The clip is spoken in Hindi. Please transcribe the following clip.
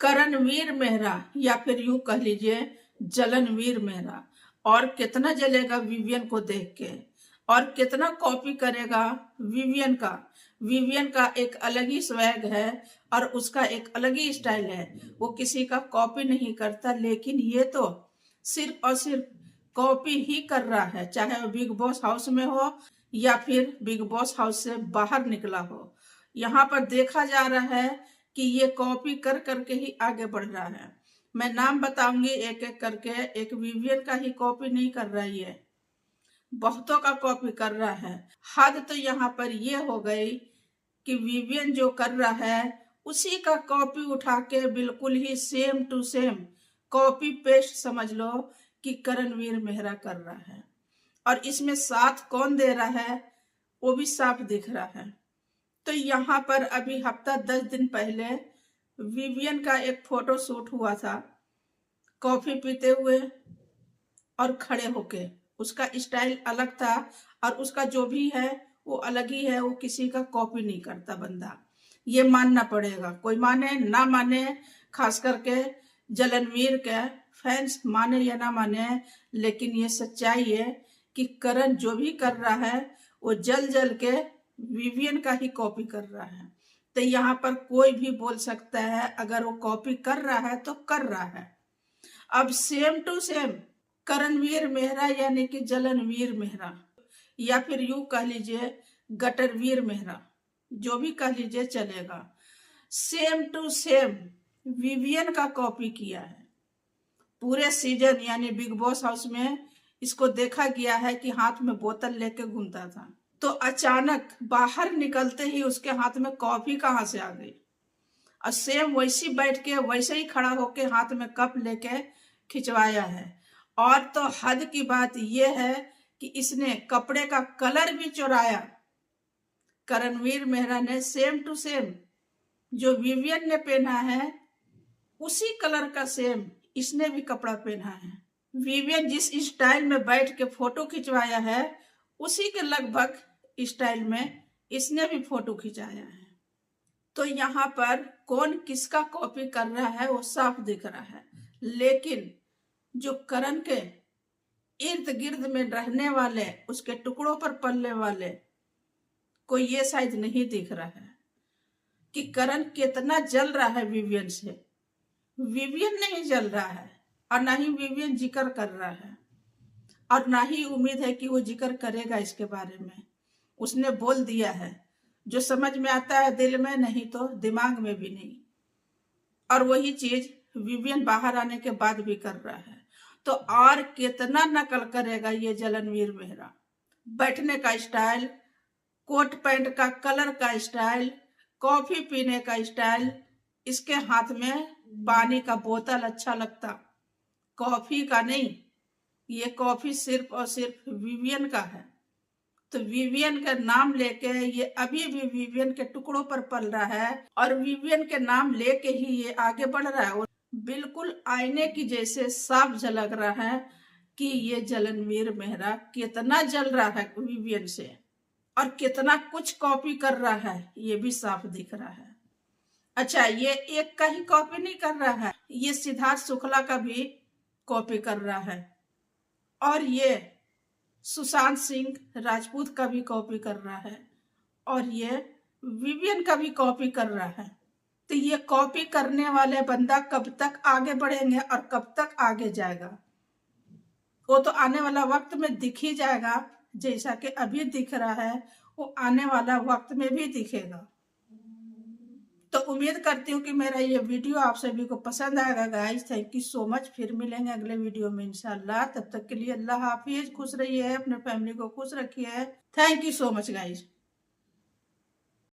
करणवीर मेहरा या फिर यूं कह लीजिए जलनवीर मेहरा। और कितना जलेगा विवियन को देख के, और कितना कॉपी करेगा विवियन का। विवियन का एक अलग ही स्वैग है और उसका एक अलग ही स्टाइल है, वो किसी का कॉपी नहीं करता। लेकिन ये तो सिर्फ और सिर्फ कॉपी ही कर रहा है, चाहे वो बिग बॉस हाउस में हो या फिर बिग बॉस हाउस से बाहर निकला हो। यहाँ पर देखा जा रहा है कि ये कॉपी कर करके ही आगे बढ़ रहा है। मैं नाम बताऊंगी एक एक करके। एक विवियन का ही कॉपी नहीं कर रहा है, बहुतों का कॉपी कर रहा है। हद तो यहाँ पर ये हो गई कि विवियन जो कर रहा है उसी का कॉपी उठा के बिल्कुल ही same to same copy paste समझ लो कि करणवीर मेहरा कर रहा है। और इसमें साथ कौन दे रहा है वो भी साफ दिख रहा है। तो यहाँ पर अभी हफ्ता 10 दिन पहले विवियन का एक फोटो शूट हुआ था, कॉफी पीते हुए और खड़े होके। उसका स्टाइल अलग था और उसका जो भी है वो अलग ही है, वो किसी का कॉपी नहीं करता बंदा। ये मानना पड़ेगा, कोई माने ना माने, खास करके जलनवीर के फैंस माने या ना माने, लेकिन ये सच्चाई है कि करण जो भी कर रहा है वो जल जल के विवियन का ही कॉपी कर रहा है। तो यहाँ पर कोई भी बोल सकता है अगर वो कॉपी कर रहा है तो कर रहा है। अब same to same Karanveer Mehra यानी कि जलनवीर मेहरा या फिर यूं कह लीजिए गटरवीर मेहरा, जो भी कह लीजिए चलेगा, सेम टू सेम विवियन का कॉपी किया है। पूरे सीजन यानी बिग बॉस हाउस में इसको देखा गया है कि हाथ में बोतल लेके घूमता था, तो अचानक बाहर निकलते ही उसके हाथ में कॉफी कहाँ से आ गई। और सेम वैसी बैठ के वैसे ही खड़ा होके हाथ में कप लेके खिंचवाया है। और तो हद की बात यह है कि इसने कपड़े का कलर भी चुराया। करणवीर मेहरा ने सेम टू सेम जो विवियन ने पहना है उसी कलर का सेम इसने भी कपड़ा पहना है। विवियन जिस स्टाइल में बैठ के फोटो खिंचवाया है उसी के लगभग स्टाइल में इसने भी फोटो खिंचाया है। तो यहाँ पर कौन किसका कॉपी कर रहा है वो साफ दिख रहा है, लेकिन जो करण के इर्द गिर्द में रहने वाले, उसके टुकड़ों पर पलने वाले को ये शायद नहीं दिख रहा है कि करण कितना जल रहा है विवियन से। विवियन नहीं जल रहा है और ना ही विवियन जिक्र कर रहा है, और ना ही उम्मीद है कि वो जिक्र करेगा इसके बारे में। उसने बोल दिया है, जो समझ में आता है दिल में, नहीं तो दिमाग में भी नहीं। और वही चीज विवियन बाहर आने के बाद भी कर रहा है। तो और कितना नकल करेगा ये जलनवीर मेहरा। बैठने का स्टाइल, कोट पैंट का कलर का स्टाइल, कॉफी पीने का स्टाइल, इसके हाथ में पानी का बोतल अच्छा लगता, कॉफी का नहीं। ये कॉफी सिर्फ और सिर्फ विवियन का है। तो विवियन का नाम लेके ये अभी भी विवियन के टुकड़ों पर पल रहा है और विवियन के नाम लेके ही ये आगे बढ़ रहा है। और बिल्कुल आईने की जैसे साफ झलक रहा है कि ये जलनवीर मेहरा कितना जल रहा है विवियन से और कितना कुछ कॉपी कर रहा है, ये भी साफ दिख रहा है। अच्छा, ये एक का ही कॉपी नहीं कर रहा है, ये सिद्धार्थ शुक्ला का भी कॉपी कर रहा है और ये सुशांत सिंह राजपूत का भी कॉपी कर रहा है और ये विवियन का भी कॉपी कर रहा है। तो ये कॉपी करने वाले बंदा कब तक आगे बढ़ेंगे और कब तक आगे जाएगा वो तो आने वाला वक्त में दिख ही जाएगा। जैसा कि अभी दिख रहा है वो आने वाला वक्त में भी दिखेगा। तो उम्मीद करती हूँ कि मेरा ये वीडियो आप सभी को पसंद आएगा guys. Thank you so much. फिर मिलेंगे अगले वीडियो में इंशाल्लाह। तब तक के लिए अल्लाह हाफिज। खुश रहिए, अपने फैमिली को खुश रखिए। Thank you so much guys.